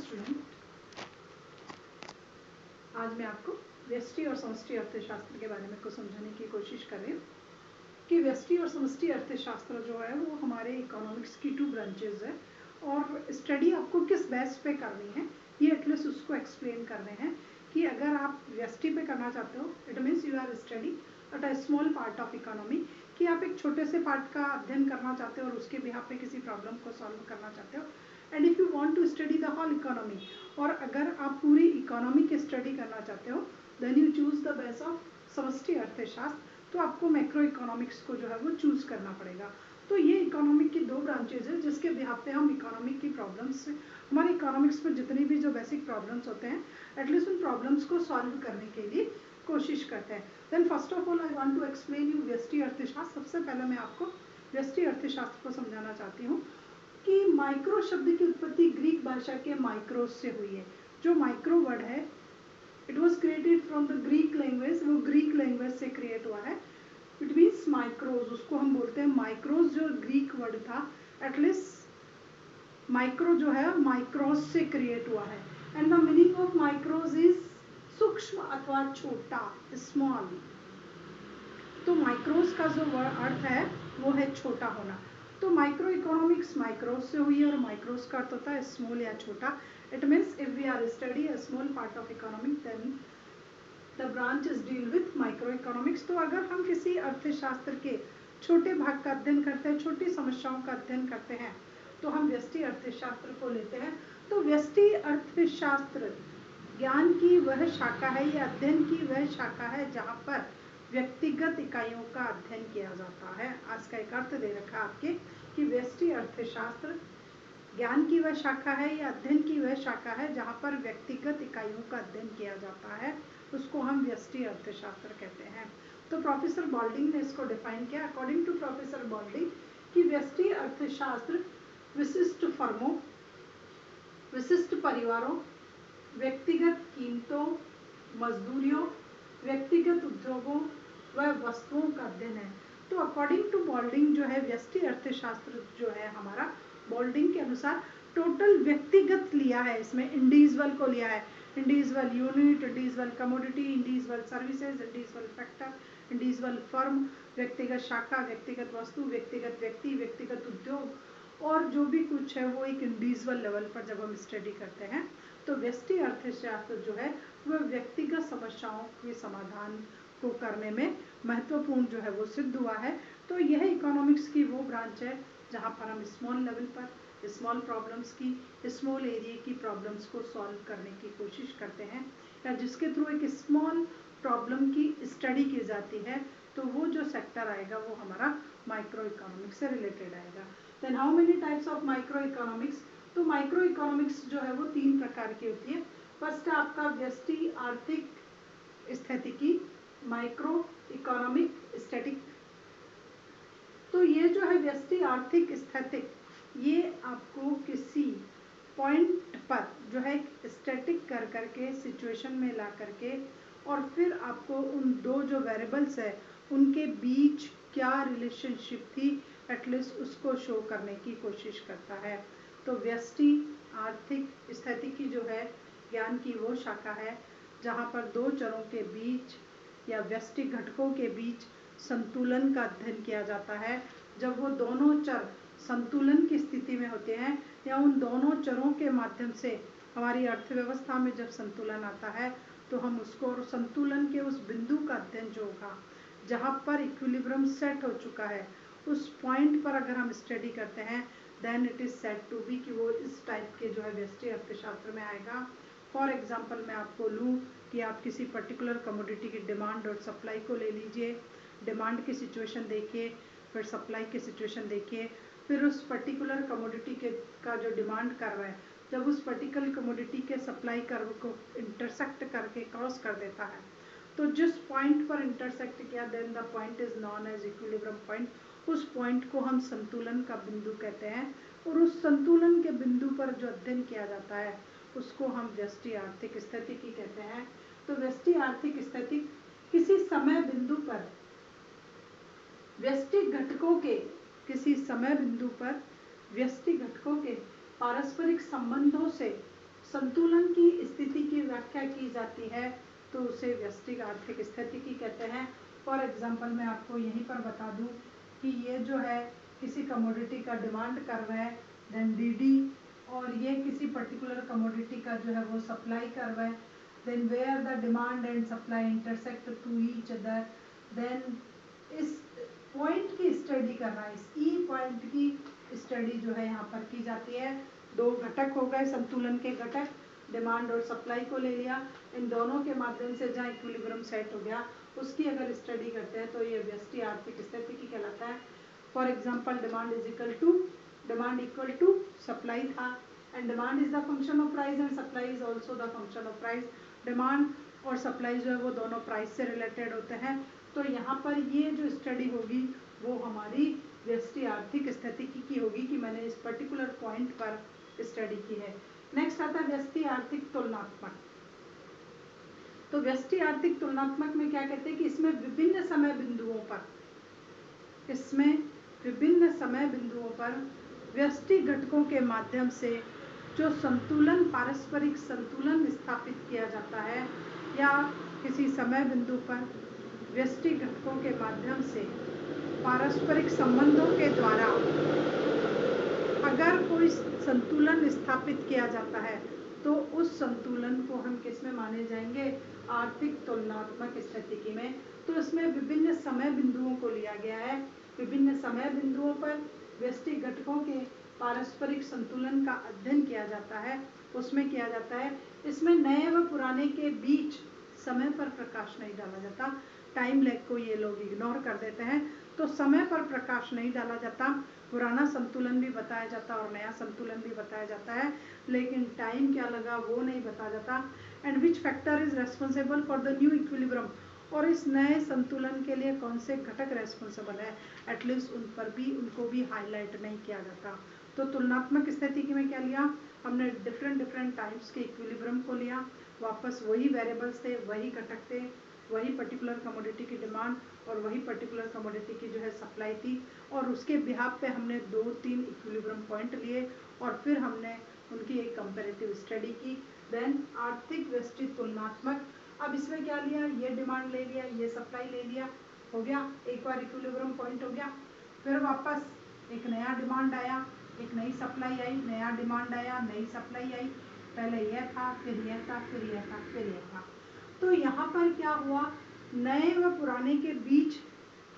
Student, आज मैं आपको व्यष्टि और समष्टि अर्थशास्त्र के बारे में कुछ समझाने की कोशिश कर रही हूँ कि व्यष्टि और समष्टि अर्थशास्त्र जो है वो हमारे इकोनॉमिक्स की 2 ब्रांचेज है और स्टडी आपको किस बेस पे करनी है ये एटलीस्ट उसको एक्सप्लेन कर रहे हैं कि अगर आप व्यष्टि पे करना चाहते हो it means you are study at a small part of economy, कि आप एक छोटे से पार्ट का अध्ययन करना चाहते हो और उसके बिहाफ पे किसी प्रॉब्लम को सॉल्व करना चाहते हो, and if you want to study the whole economy, और अगर आप पूरी इकोनॉमी की स्टडी करना चाहते हो then you choose the base of समष्टि अर्थशास्त्र, तो आपको मैक्रो इकोनॉमिक्स को जो है वो चूज करना पड़ेगा। तो ये इकोनॉमिक की 2 ब्रांचेज है जिसके बिहाफ पे हम इकोनॉमिक की प्रॉब्लम्स, हमारे इकोनॉमिक्स में जितनी भी जो बेसिक प्रॉब्लम्स होते हैं एटलीस्ट उन प्रॉब्लम्स को सॉल्व करने के लिए कोशिश करते हैं। Then first of all I want to explain you व्यष्टि अर्थशास्त्र। सबसे पहले मैं आपको व्यष्टि अर्थशास्त्र को समझाना चाहती हूँ कि माइक्रो शब्द की उत्पत्ति ग्रीक भाषा के माइक्रोस से हुई है। जो माइक्रो वर्ड है it was created from the Greek language, वो ग्रीक लैंग्वेज से क्रिएट हुआ है। इट मीन्स माइक्रोज, उसको हम बोलते हैं माइक्रोज, जो ग्रीक वर्ड था एटलीस्ट माइक्रो जो है माइक्रोज से क्रिएट हुआ है। And the meaning of माइक्रोज is सूक्ष्म अथवा छोटा, स्मॉल। तो माइक्रोज का जो अर्थ है वो है छोटा होना। तो माइक्रो इकोनॉमिक्स माइक्रोज से हुई है और माइक्रोज का अर्थ होता है स्मॉल या छोटा। It means if we are study a small part of economic then the branch is deal with micro economics. तो अगर हम किसी अर्थशास्त्र के छोटे भाग का अध्ययन करते हैं, छोटी समस्याओं का अध्ययन करते हैं, तो हम व्यष्टि अर्थशास्त्र को लेते हैं। तो व्यष्टि अर्थशास्त्र ज्ञान की वह शाखा है या अध्ययन की वह शाखा है जहाँ पर व्यक्तिगत इकाइयों का अध्ययन किया जाता है। आज का एक अर्थ दे रखा आपके कि व्यष्टि अर्थशास्त्र ज्ञान की वह शाखा है या अध्ययन की वह शाखा है जहाँ पर व्यक्तिगत इकाइयों का अध्ययन किया जाता है, उसको हम व्यष्टि अर्थशास्त्र कहते हैं। तो प्रोफेसर बॉल्डिंग ने इसको डिफाइन किया। अकॉर्डिंग टू प्रोफेसर बॉल्डिंग कि व्यष्टि अर्थशास्त्र विशिष्ट फर्मों, विशिष्ट परिवारों, व्यक्तिगत कीमतों, मजदूरियों, व्यक्तिगत उद्योगों व वस्तुओं का अध्ययन है। तो अकॉर्डिंग टू बॉल्डिंग जो है व्यष्टि अर्थशास्त्र जो है हमारा, बॉल्डिंग के अनुसार टोटल व्यक्तिगत लिया है, इसमें इंडिविजुअल को लिया है, individual unit, individual commodity, individual services, individual factor, individual firm, व्यक्तिगत शाखा, व्यक्तिगत वस्तु, व्यक्तिगत व्यक्ति, व्यक्तिगत उद्योग और जो भी कुछ है वो एक इंडिविजुअल लेवल पर जब हम स्टडी करते हैं तो व्यष्टि अर्थशास्त्र जो है वह व्यक्तिगत समस्याओं के समाधान को करने में महत्वपूर्ण जो है वो सिद्ध हुआ है। तो यह इकोनॉमिक्स की वो ब्रांच है जहाँ पर हम स्मॉल लेवल पर स्मॉल प्रॉब्लम्स की, स्मॉल एरिया की प्रॉब्लम्स को सॉल्व करने की कोशिश करते हैं, या जिसके थ्रू एक स्मॉल प्रॉब्लम की स्टडी की जाती है। तो वो जो सेक्टर आएगा वो हमारा माइक्रो इकोनॉमिक्स से रिलेटेड आएगा। Then how many types of micro economics? तो माइक्रो इकोनॉमिक्स जो है वो 3 प्रकार की होती है। फर्स्ट है आपका व्यष्टि आर्थिक स्थितिकी, माइक्रो इकोनॉमिक स्टैटिक। तो ये जो है व्यष्टि आर्थिक स्थितिक, ये आपको किसी पॉइंट पर जो है स्टैटिक कर करके सिचुएशन में ला करके और फिर आपको उन 2 जो वेरिएबल्स है उनके बीच क्या रिलेशनशिप थी एटलीस्ट उसको शो करने की कोशिश करता है। तो व्यष्टि आर्थिक स्थितिकी जो है ज्ञान की वो शाखा है जहाँ पर 2 चरों के बीच या व्यष्टि घटकों के बीच संतुलन का अध्ययन किया जाता है। जब वो दोनों चर संतुलन की स्थिति में होते हैं या उन दोनों चरों के माध्यम से हमारी अर्थव्यवस्था में जब संतुलन आता है तो हम उसको, और संतुलन के उस बिंदु का अध्ययन जो होगा जहाँ पर इक्विलिब्रियम सेट हो चुका है उस पॉइंट पर अगर हम स्टडी करते हैं then it is said to be कि वो इस टाइप के जो है व्यष्टि अर्थशास्त्र में आएगा। फॉर एग्जाम्पल मैं आपको लूँ कि आप किसी पर्टिकुलर कमोडिटी की डिमांड और सप्लाई को ले लीजिए। डिमांड की सिचुएशन देखिए, फिर सप्लाई की सिचुएशन देखिए, फिर उस पर्टिकुलर कमोडिटी के का जो डिमांड कर रहा है जब उस पर्टिकुलर कमोडिटी के सप्लाई कर्व को इंटरसेक्ट करके क्रॉस कर देता है तो जिस पॉइंट पर इंटरसेक्ट किया then the point is known as equilibrium point, उस पॉइंट को हम संतुलन का बिंदु कहते हैं। और उस संतुलन के बिंदु पर जो अध्ययन किया जाता है उसको हम व्यष्टि आर्थिक स्थितिकी कहते हैं। तो व्यष्टि आर्थिक स्थिति किसी समय बिंदु पर व्यष्टि घटकों के, किसी समय बिंदु पर व्यष्टि घटकों के पारस्परिक संबंधों से संतुलन की स्थिति की व्याख्या की जाती है तो उसे व्यष्टि आर्थिक स्थिति की कहते हैं। फॉर एग्जाम्पल मैं आपको यहीं पर बता दूं कि ये जो है किसी कमोडिटी का डिमांड कर रहा है, देन डीडी, और ये किसी पर्टिकुलर कमोडिटी का जो है वो सप्लाई कर रहा है, then where the demand and supply intersect to each other, then इस पॉइंट की स्टडी करना है, इस ई पॉइंट की स्टडी जो है यहाँ पर की जाती है। दो घटक हो गए संतुलन के घटक, डिमांड और सप्लाई को ले लिया, इन दोनों के माध्यम से जहाँ इक्विलिब्रियम सेट हो गया उसकी अगर स्टडी करते हैं तो ये व्यष्टि आर्थिक स्थिति की कहलाता है। For example demand equal to supply था, and demand is the function of price and supply is also the function of price. Demand और सप्लाई जो है वो दोनों प्राइस से रिलेटेड होते हैं। तो यहाँ पर ये जो स्टडी होगी वो हमारी व्यष्टि आर्थिक स्थिति की होगी कि मैंने इस पर्टिकुलर पॉइंट पर स्टडी की है। नेक्स्ट आता है व्यष्टि आर्थिक तुलनात्मक। तो व्यष्टि आर्थिक तुलनात्मक में क्या कहते हैं कि इसमें विभिन्न समय बिंदुओं पर व्यष्टि घटकों के माध्यम से जो संतुलन, पारस्परिक संतुलन स्थापित किया जाता है, या किसी समय बिंदु पर व्यष्टि घटकों के माध्यम से पारस्परिक संबंधों के द्वारा अगर कोई संतुलन स्थापित किया जाता है तो उस संतुलन को हम किस में माने जाएंगे, आर्थिक तुलनात्मक स्थिति में। तो इसमें विभिन्न समय बिंदुओं को लिया गया है, विभिन्न समय बिंदुओं पर व्यष्टि घटकों के पारस्परिक संतुलन का अध्ययन किया जाता है, उसमें किया जाता है। इसमें नए व पुराने के बीच समय पर प्रकाश नहीं डाला जाता, टाइम लैग को ये लोग इग्नोर कर देते हैं, तो समय पर प्रकाश नहीं डाला जाता, पुराना संतुलन भी बताया जाता और नया संतुलन भी बताया जाता है, लेकिन टाइम क्या लगा वो नहीं बताया जाता। And which factor is responsible for the new equilibrium, और इस नए संतुलन के लिए कौन से घटक रेस्पॉन्सिबल है, एटलीस्ट उनको भी हाईलाइट नहीं किया जाता। तो तुलनात्मक स्थिति में क्या लिया हमने, डिफरेंट टाइप्स के इक्विलिब्रियम को लिया, वापस वही वेरिएबल्स थे, वही घटक थे, वही पर्टिकुलर कमोडिटी की डिमांड और वही पर्टिकुलर कमोडिटी की जो है सप्लाई थी, और उसके बिहाफ पे हमने 2-3 इक्विलिब्रियम पॉइंट लिए और फिर हमने उनकी एक कंपैरेटिव स्टडी की। देन आर्थिक व्यष्टि तुलनात्मक, अब इसमें क्या लिया, ये डिमांड ले लिया, ये सप्लाई ले लिया, हो गया, एक बार इक्विलिब्रियम पॉइंट हो गया, फिर वापस एक नया डिमांड आया, एक नई सप्लाई आई, नया डिमांड आया, नई सप्लाई आई, पहले यह था, फिर यह था, फिर यह था, फिर यह था। तो यहाँ पर क्या हुआ, नए व पुराने के बीच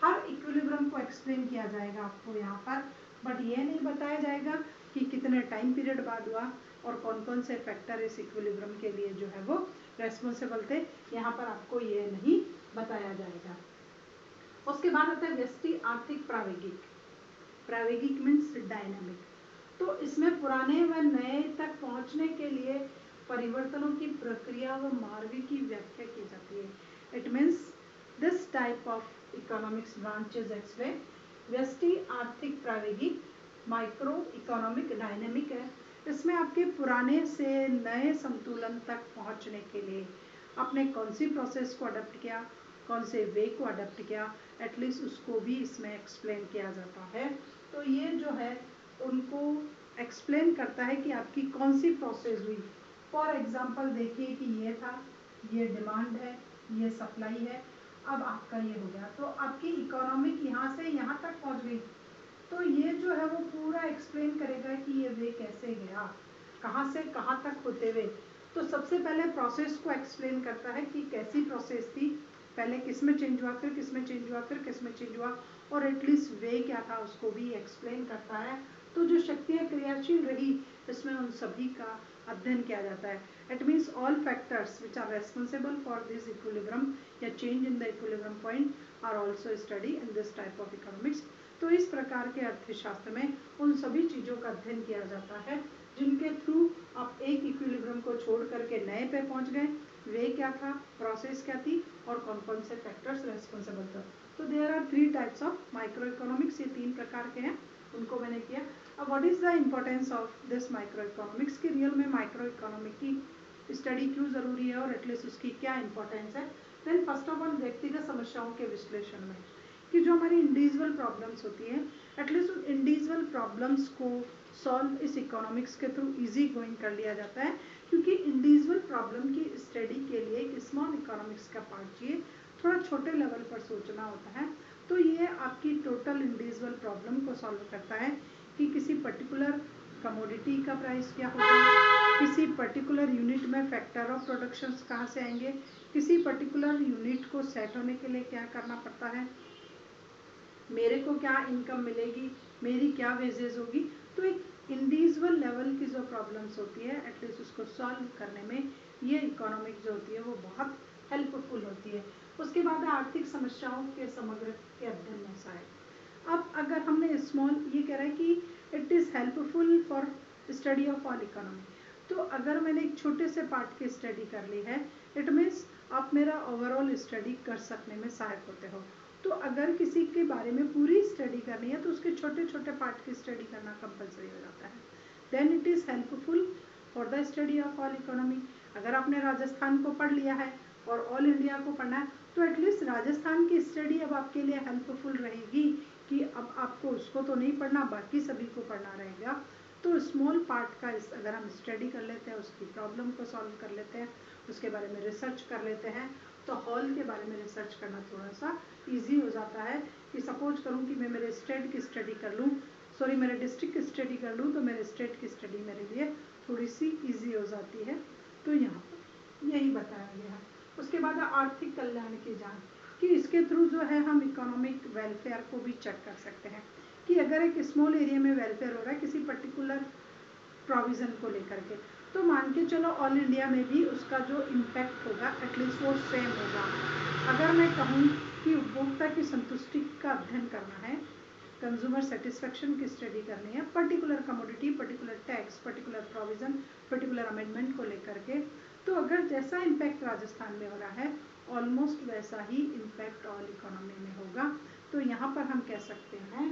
हर इक्विलिब्रियम को एक्सप्लेन किया जाएगा आपको यहाँ पर, बट ये नहीं बताया जाएगा कि कितने टाइम पीरियड बाद हुआ और कौन कौन से फैक्टर इस इक्विलिब्रियम के लिए जो है वो रेस्पॉन्सिबल थे, यहाँ पर आपको ये नहीं बताया जाएगा। उसके बाद आता है व्यष्टि आर्थिक प्रावेगिक। प्रावेगिक मीन्स डायनामिक। तो इसमें पुराने व नए तक पहुंचने के लिए परिवर्तनों की प्रक्रिया व मार्ग की व्याख्या की जाती है। It means this type of economics branches explain व्यष्टि आर्थिक प्रावेगिक, माइक्रो इकोनॉमिक, डायनेमिक है। इसमें आपके पुराने से नए संतुलन तक पहुंचने के लिए आपने कौन सी प्रोसेस को अडॉप्ट किया, कौन से वे को अडॉप्ट किया, एटलीस्ट उसको भी इसमें एक्सप्लेन किया जाता है। तो ये जो है उनको एक्सप्लेन करता है कि आपकी कौन सी प्रोसेस हुई। फॉर एग्जांपल देखिए कि ये था, ये डिमांड है, ये सप्लाई है, अब आपका ये हो गया, तो आपकी इकोनॉमिक यहाँ से यहाँ तक पहुँच गई। तो ये जो है वो पूरा एक्सप्लेन करेगा कि ये वे कैसे गया, कहाँ से कहाँ तक होते हुए। तो सबसे पहले प्रोसेस को एक्सप्लेन करता है कि कैसी प्रोसेस थी, पहले किस में चेंज हुआ, फिर किस में चेंज हुआ, फिर किस में चेंज हुआ, और एटलीस्ट वे क्या था उसको भी एक्सप्लेन करता है। तो जो शक्तियाँ क्रियाशील रही इसमें उन सभी का अध्ययन किया जाता है। It means all factors which are responsible for this equilibrium या change in the equilibrium point are also study in this type of economics. तो इस प्रकार के अर्थशास्त्र में उन सभी चीज़ों का अध्ययन किया जाता है जिनके थ्रू आप एक इक्विलिब्रियम को छोड़ करके नए पे पहुंच गए, वे क्या था, प्रोसेस क्या थी, और कौन कौन से फैक्टर्स रेस्पॉन्सिबल थे। तो there are 3 types of micro economics, ये 3 प्रकार के हैं, उनको मैंने किया। अब what is the importance of this micro economics, की रियल में माइक्रो इकोनॉमिक की स्टडी क्यों जरूरी है और एटलीस्ट उसकी क्या इंपॉर्टेंस है। देन फर्स्ट ऑफ ऑल व्यक्तिगत समस्याओं के विश्लेषण में कि जो हमारी इंडिविजुअल प्रॉब्लम्स होती हैं एटलीस्ट उन इंडिविजुअल प्रॉब्लम्स को सॉल्व इस इकोनॉमिक्स के थ्रू इजी गोइंग कर लिया जाता है, क्योंकि इंडिविजुअल प्रॉब्लम की स्टडी के लिए एक स्मॉल इकोनॉमिक्स का पार्ट चाहिए, थोड़ा छोटे लेवल पर सोचना होता है। तो ये आपकी टोटल इंडिविजुअल प्रॉब्लम को सॉल्व करता है कि किसी पर्टिकुलर कमोडिटी का प्राइस क्या होगा, किसी पर्टिकुलर यूनिट में फैक्टर ऑफ प्रोडक्शंस कहाँ से आएंगे, किसी पर्टिकुलर यूनिट को सेट होने के लिए क्या करना पड़ता है, मेरे को क्या इनकम मिलेगी, मेरी क्या वेजेस होगी। तो एक इंडिविजुअल लेवल की जो प्रॉब्लम्स होती है एटलीस्ट उसको सॉल्व करने में ये इकोनॉमिक जो होती है वो बहुत हेल्पफुल होती है। उसके बाद आर्थिक समस्याओं के समग्र के अध्ययन में सहायक। अब अगर हमने स्मॉल ये कह रहा है कि it is helpful for study of all economy, तो अगर मैंने एक छोटे से पार्ट की स्टडी कर ली है इट मीन्स आप मेरा ओवरऑल स्टडी कर सकने में सहायक होते हो। तो अगर किसी के बारे में पूरी स्टडी करनी है तो उसके छोटे छोटे पार्ट की स्टडी करना कंपलसरी हो जाता है। Then it is helpful for the study of all economy. अगर आपने राजस्थान को पढ़ लिया है और ऑल इंडिया को पढ़ना है तो एटलीस्ट राजस्थान की स्टडी अब आपके लिए हेल्पफुल रहेगी कि अब आपको उसको तो नहीं पढ़ना, बाकी सभी को पढ़ना रहेगा। तो स्मॉल पार्ट का अगर हम स्टडी कर लेते हैं, उसकी प्रॉब्लम को सॉल्व कर लेते हैं, उसके बारे में रिसर्च कर लेते हैं, तो हॉल के बारे में रिसर्च करना थोड़ा सा इजी हो जाता है। कि सपोज करूं कि मैं मेरे स्टेट की स्टडी कर लूं, सॉरी मेरे डिस्ट्रिक्ट की स्टडी कर लूं, तो मेरे स्टेट की स्टडी मेरे लिए थोड़ी सी इजी हो जाती है। तो यहाँ पर यही बताया गया है। उसके बाद आर्थिक कल्याण की जांच, कि इसके थ्रू जो है हम इकोनॉमिक वेलफेयर को भी चेक कर सकते हैं कि अगर एक स्मॉल एरिया में वेलफेयर हो रहा है किसी पर्टिकुलर प्रोविज़न को लेकर के, तो मान के चलो ऑल इंडिया में भी उसका जो इम्पैक्ट होगा एटलीस्ट वो सेम होगा। अगर मैं कहूँ कि उपभोक्ता की संतुष्टि का अध्ययन करना है, कंज्यूमर सेटिस्फेक्शन की स्टडी करनी है particular commodity, particular tax, particular provision, particular amendment को लेकर के, तो अगर जैसा इम्पैक्ट राजस्थान में हो रहा है ऑलमोस्ट वैसा ही इम्पैक्ट ऑल इकोनॉमी में होगा। तो यहाँ पर हम कह सकते हैं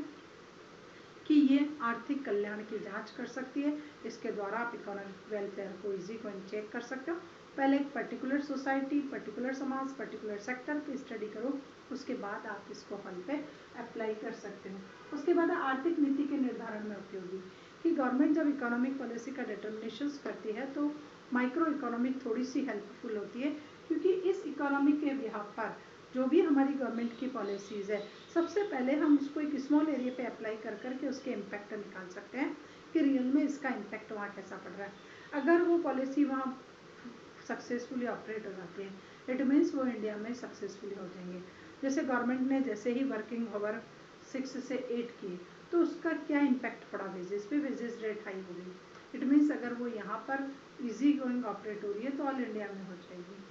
कि ये आर्थिक कल्याण की जांच कर सकती है। इसके द्वारा आप इकोनॉमिक वेलफेयर को इजी को चेक कर सकते हो। पहले एक पर्टिकुलर सोसाइटी, पर्टिकुलर समाज, पर्टिकुलर सेक्टर की स्टडी करो, उसके बाद आप इसको हल पे अप्लाई कर सकते हो। उसके बाद आर्थिक नीति के निर्धारण में उपयोगी, कि गवर्नमेंट जब इकोनॉमिक पॉलिसी का डिटर्मिनेशन करती है तो माइक्रो इकोनॉमिक थोड़ी सी हेल्पफुल होती है, क्योंकि इस इकोनॉमी के बिहाफ पर जो भी हमारी गवर्नमेंट की पॉलिसीज़ है सबसे पहले हम उसको एक स्मॉल एरिया पे अप्लाई कर करके उसके इम्पैक्ट निकाल सकते हैं कि रियल में इसका इम्पैक्ट वहाँ कैसा पड़ रहा है। अगर वो पॉलिसी वहाँ सक्सेसफुली ऑपरेट हो जाती है इट मीन्स वो इंडिया में सक्सेसफुली हो जाएंगे। जैसे गवर्नमेंट ने जैसे ही वर्किंग आवर 6 से 8 किए तो उसका क्या इम्पैक्ट पड़ा वेजेस पे, वेजेस रेट हाई हो गई। इट मीन्स अगर वो यहाँ पर इजी गोइंग ऑपरेट हो रही है तो ऑल इंडिया में हो जाएगी।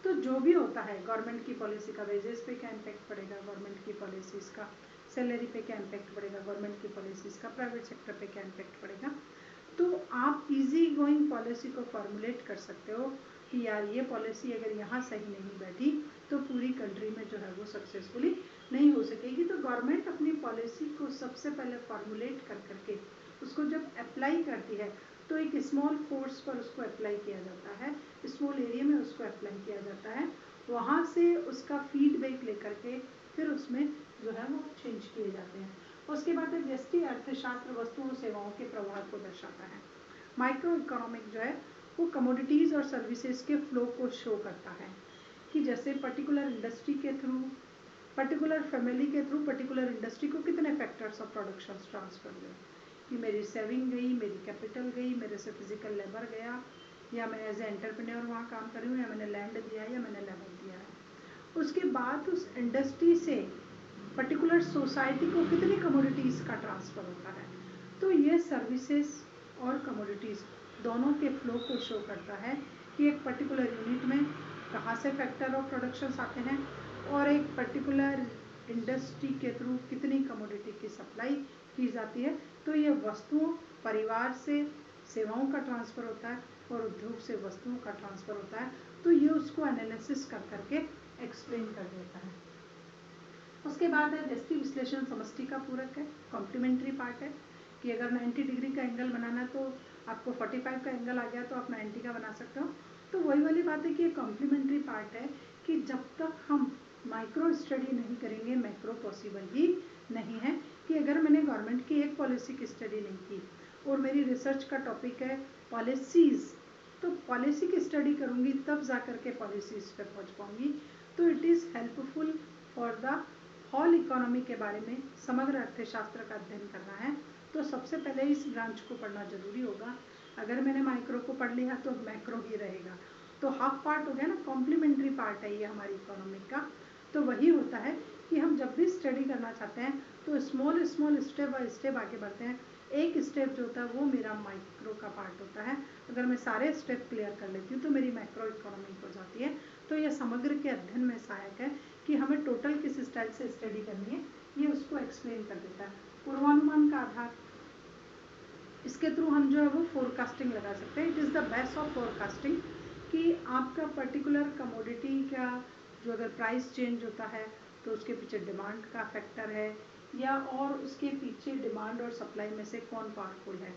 तो जो भी होता है गवर्नमेंट की पॉलिसी का वेजेस पे क्या इम्पैक्ट पड़ेगा, गवर्नमेंट की पॉलिसीज़ का सैलरी पे क्या इम्पैक्ट पड़ेगा, गवर्नमेंट की पॉलिसीज़ का प्राइवेट सेक्टर पे क्या इम्पैक्ट पड़ेगा। तो आप इजी गोइंग पॉलिसी को फॉर्मुलेट कर सकते हो कि यार ये पॉलिसी अगर यहाँ सही नहीं बैठी तो पूरी कंट्री में जो है वो सक्सेसफुली नहीं हो सकेगी। तो गवर्नमेंट अपनी पॉलिसी को सबसे पहले फॉर्मुलेट कर करके उसको जब अप्लाई करती है तो एक स्मॉल फोर्स पर उसको अप्लाई किया जाता है, स्मॉल एरिया में उसको अप्लाई किया जाता है, वहाँ से उसका फीडबैक लेकर के फिर उसमें जो है वो चेंज किए जाते हैं। उसके बाद व्यष्टि अर्थशास्त्र वस्तुओं सेवाओं के प्रभाव को दर्शाता है। माइक्रो इकोनॉमिक जो है वो कमोडिटीज़ और सर्विसेज के फ्लो को शो करता है कि जैसे पर्टिकुलर इंडस्ट्री के थ्रू, पर्टिकुलर फैमिली के थ्रू पर्टिकुलर इंडस्ट्री को कितने फैक्टर्स ऑफ प्रोडक्शन ट्रांसफर हुए, कि मेरी सेविंग गई, मेरी कैपिटल गई, मेरे से फिजिकल लेबर गया, या मैं एज ए एंटरप्रेन्योर वहाँ काम कर रही हूँ, या मैंने लैंड दिया या मैंने लेबर दिया है। उसके बाद उस इंडस्ट्री से पर्टिकुलर सोसाइटी को कितनी कमोडिटीज़ का ट्रांसफ़र होता है। तो ये सर्विसेज और कमोडिटीज़ दोनों के फ्लो को शो करता है कि एक पर्टिकुलर यूनिट में कहाँ से फैक्टर ऑफ प्रोडक्शंस आते हैं और एक पर्टिकुलर इंडस्ट्री के थ्रू कितनी कमोडिटी की सप्लाई की जाती है। तो ये वस्तुओं, परिवार से सेवाओं का ट्रांसफ़र होता है और उद्योग से वस्तुओं का ट्रांसफ़र होता है। तो ये उसको एनालिसिस कर करके एक्सप्लेन कर देता है। उसके बाद है व्यष्टि विश्लेषण समष्टि का पूरक है, कॉम्प्लीमेंट्री पार्ट है, कि अगर 90 डिग्री का एंगल बनाना तो आपको 45 का एंगल आ गया तो आप 90 का बना सकते हो। तो वही वाली बात है कि ये कॉम्प्लीमेंट्री पार्ट है कि जब तक हम माइक्रो स्टडी नहीं करेंगे मैक्रो पॉसिबल ही नहीं है। कि अगर मैंने गवर्नमेंट की एक पॉलिसी की स्टडी नहीं की और मेरी रिसर्च का टॉपिक है पॉलिसीज़, तो पॉलिसी की स्टडी करूँगी तब जा कर के पॉलिसीज़ पे पहुँच पाऊँगी। तो it is helpful for the whole economy के बारे में समग्र अर्थशास्त्र का अध्ययन करना है तो सबसे पहले इस ब्रांच को पढ़ना जरूरी होगा। अगर मैंने माइक्रो को पढ़ लिया तो मैक्रो ही रहेगा, तो हाफ पार्ट हो गया ना, कॉम्प्लीमेंट्री पार्ट है ये हमारी इकोनॉमिक का। तो वही होता है कि हम जब भी स्टडी करना चाहते हैं तो small small step by step आगे बढ़ते हैं। एक स्टेप जो होता है वो मेरा माइक्रो का पार्ट होता है। अगर मैं सारे स्टेप क्लियर कर लेती हूँ तो मेरी मैक्रो इकोनॉमिक हो जाती है। तो यह समग्र के अध्ययन में सहायक है कि हमें टोटल किस स्टाइल से स्टडी करनी है, ये उसको एक्सप्लेन कर देता है। पूर्वानुमान का आधार, इसके थ्रू हम जो है वो फोरकास्टिंग लगा सकते हैं। It is the best of forecasting कि आपका पर्टिकुलर कमोडिटी का जो अगर प्राइस चेंज होता है तो उसके पीछे डिमांड का फैक्टर है या और उसके पीछे डिमांड और सप्लाई में से कौन पावरफुल है।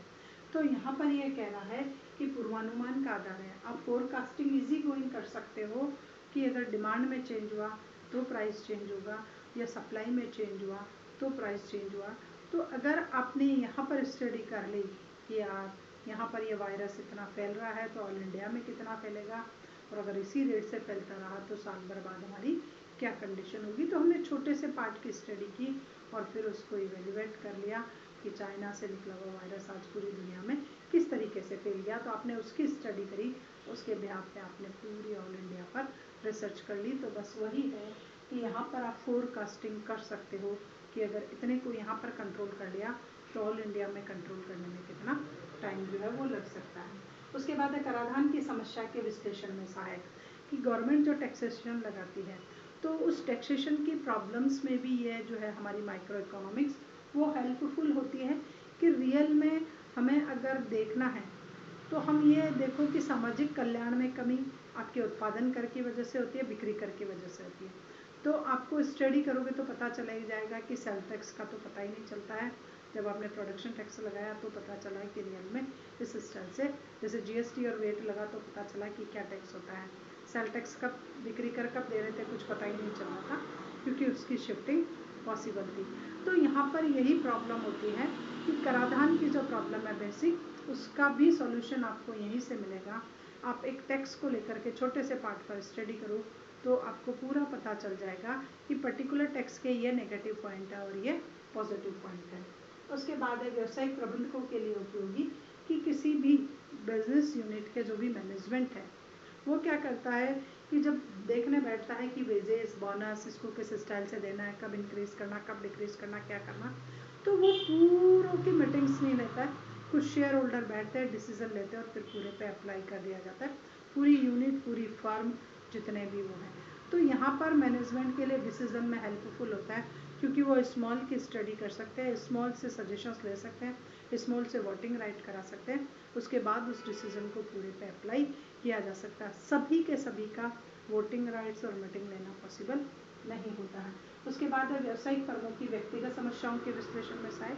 तो यहाँ पर ये कहना है कि पूर्वानुमान का आधार है। आप फोरकास्टिंग इजी गोइंग कर सकते हो कि अगर डिमांड में चेंज हुआ तो प्राइस चेंज होगा या सप्लाई में चेंज हुआ तो प्राइस चेंज हुआ। तो अगर आपने यहाँ पर स्टडी कर ली कि यार यहाँ पर ये वायरस इतना फैल रहा है तो ऑल इंडिया में कितना फैलेगा और अगर इसी रेट से फैलता रहा तो साल भर बाद हमारी क्या कंडीशन होगी। तो हमने छोटे से पार्ट की स्टडी की और फिर उसको इवेल्युएट कर लिया कि चाइना से निकला हुआ वायरस आज पूरी दुनिया में किस तरीके से फैल गया। तो आपने उसकी स्टडी करी, उसके बिहाफ पे आपने पूरी ऑल इंडिया पर रिसर्च कर ली। तो बस वही है कि यहाँ पर आप फोरकास्टिंग कर सकते हो कि अगर इतने को यहाँ पर कंट्रोल कर लिया तो ऑल इंडिया में कंट्रोल करने में कितना टाइम जो है वो लग सकता है। उसके बाद है कराधान की समस्या के विश्लेषण में सहायक, कि गवर्नमेंट जो टैक्सेशन लगाती है तो उस टैक्सेशन की प्रॉब्लम्स में भी ये जो है हमारी माइक्रो इकोनॉमिक्स वो हेल्पफुल होती है कि रियल में हमें अगर देखना है तो हम ये देखो कि सामाजिक कल्याण में कमी आपके उत्पादन कर की वजह से होती है, बिक्री कर की वजह से होती है। तो आपको स्टडी करोगे तो पता चला ही जाएगा कि सेल टैक्स का तो पता ही नहीं चलता है, जब आपने प्रोडक्शन टैक्स लगाया तो पता चला है कि रियल में इस स्टाइल से, जैसे जीएसटी और वेट लगा तो पता चला कि क्या टैक्स होता है। सेल टैक्स कब बिक्री कर कब दे रहे थे कुछ पता ही नहीं चल रहा था क्योंकि उसकी शिफ्टिंग पॉसिबल थी। तो यहाँ पर यही प्रॉब्लम होती है कि कराधान की जो प्रॉब्लम है बेसिक, उसका भी सॉल्यूशन आपको यहीं से मिलेगा। आप एक टैक्स को लेकर के छोटे से पार्ट पर स्टडी करो तो आपको पूरा पता चल जाएगा कि पर्टिकुलर टैक्स के ये नेगेटिव पॉइंट है और ये पॉजिटिव पॉइंट है। उसके बाद है व्यवसायिक प्रबंधकों के लिए उपयोगी, कि किसी भी बिजनेस यूनिट के जो भी मैनेजमेंट है वो क्या करता है कि जब देखने बैठता है कि वेजेस बोनस इसको किस स्टाइल से देना है, कब इंक्रीज करना कब डिक्रीज करना क्या करना, तो वो पूरों की मीटिंग्स नहीं लेता है। कुछ शेयर होल्डर बैठते हैं, डिसीजन लेते हैं और फिर पूरे पे अप्लाई कर दिया जाता है, पूरी यूनिट पूरी फर्म जितने भी वो हैं। तो यहाँ पर मैनेजमेंट के लिए डिसीजन में हेल्पफुल होता है क्योंकि वो स्मॉल की स्टडी कर सकते हैं, स्मॉल से सजेशंस ले सकते हैं, स्मॉल से वोटिंग राइट करा सकते हैं, उसके बाद उस डिसीजन को पूरे पे अप्लाई किया जा सकता है। सभी के सभी का वोटिंग राइट्स और मीटिंग लेना पॉसिबल नहीं होता है। उसके बाद है व्यावसायिक फर्मों की व्यक्तिगत समस्याओं के विश्लेषण में सहायक,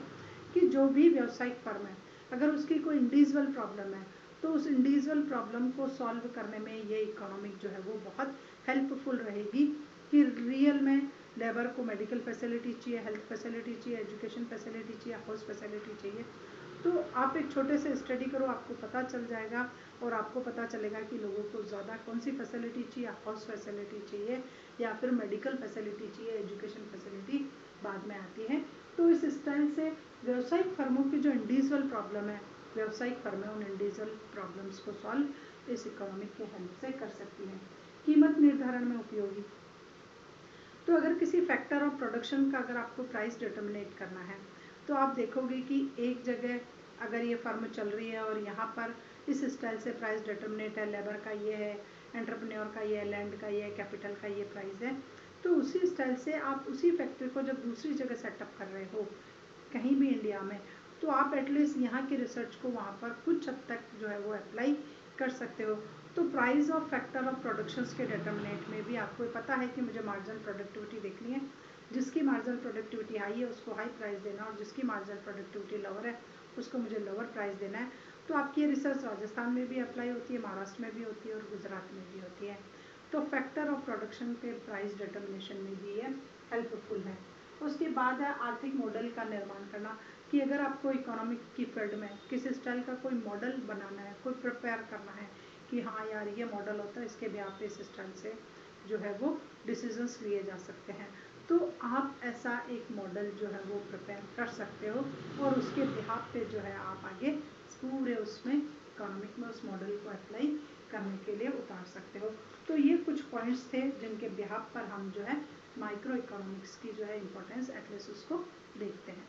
कि जो भी व्यावसायिक फर्म है अगर उसकी कोई इंडिविजुअल प्रॉब्लम है तो उस इंडिविजुअल प्रॉब्लम को सॉल्व करने में ये इकोनॉमिक जो है वो बहुत हेल्पफुल रहेगी। कि रियल में लेबर को मेडिकल फैसिलिटी चाहिए, हेल्थ फैसिलिटी चाहिए, एजुकेशन फैसिलिटी चाहिए, हाउस फैसिलिटी चाहिए, तो आप एक छोटे से स्टडी करो आपको पता चल जाएगा और आपको पता चलेगा कि लोगों को ज़्यादा कौन सी फैसिलिटी चाहिए, हाउस फैसिलिटी चाहिए या फिर मेडिकल फैसिलिटी चाहिए, एजुकेशन फैसिलिटी बाद में आती है। तो इस स्टाइल से व्यावसायिक फर्मों की जो इंडिविजुअल प्रॉब्लम है, व्यावसायिक फर्में उन इंडिविजुअल प्रॉब्लम्स को सॉल्व इस इकोनॉमिक के हेल्प से कर सकती हैं। कीमत निर्धारण में उपयोगी, तो अगर किसी फैक्टर ऑफ प्रोडक्शन का अगर आपको प्राइस डिटर्मिनेट करना है तो आप देखोगे कि एक जगह अगर ये फर्म चल रही है और यहाँ पर इस स्टाइल से प्राइस डिटर्मिनेट है, लेबर का ये है, एंटरप्रेन्योर का ये है, लैंड का ये है, कैपिटल का ये प्राइस है, तो उसी स्टाइल से आप उसी फैक्ट्री को जब दूसरी जगह सेटअप कर रहे हो कहीं भी इंडिया में, तो आप एटलीस्ट यहाँ की रिसर्च को वहाँ पर कुछ हद तक जो है वो अप्लाई कर सकते हो। तो price of factor of productions के डिटर्मिनेट में भी आपको पता है कि मुझे मार्जिनल प्रोडक्टिविटी देखनी है, जिसकी मार्जिनल प्रोडक्टिविटी हाई है उसको हाई प्राइस देना और जिसकी मार्जिनल प्रोडक्टिविटी लोअर है उसको मुझे लोअर प्राइस देना है। तो आपकी ये रिसर्च राजस्थान में भी अप्लाई होती है, महाराष्ट्र में भी होती है और गुजरात में भी होती है। तो फैक्टर ऑफ प्रोडक्शन के प्राइस डिटर्मिनेशन में भी ये हेल्पफुल है। उसके बाद है आर्थिक मॉडल का निर्माण करना, कि अगर आपको इकोनॉमिक की फील्ड में किसी स्टाइल का कोई मॉडल बनाना है, कोई प्रिपेयर करना है कि हाँ यार ये मॉडल होता है, इसके बिहाफ पे इस स्टाइल से जो है वो डिसीजंस लिए जा सकते हैं, तो आप ऐसा एक मॉडल जो है वो प्रिपेयर कर सकते हो और उसके बिहाफ पे जो है आप आगे पूरे उसमें इकोनॉमिक में उस मॉडल को अप्लाई करने के लिए उतार सकते हो। तो ये कुछ पॉइंट्स थे जिनके बिहाफ पर हम जो है माइक्रो इकोनॉमिक्स की जो है इम्पोर्टेंस एटलीस्ट उसको देखते हैं।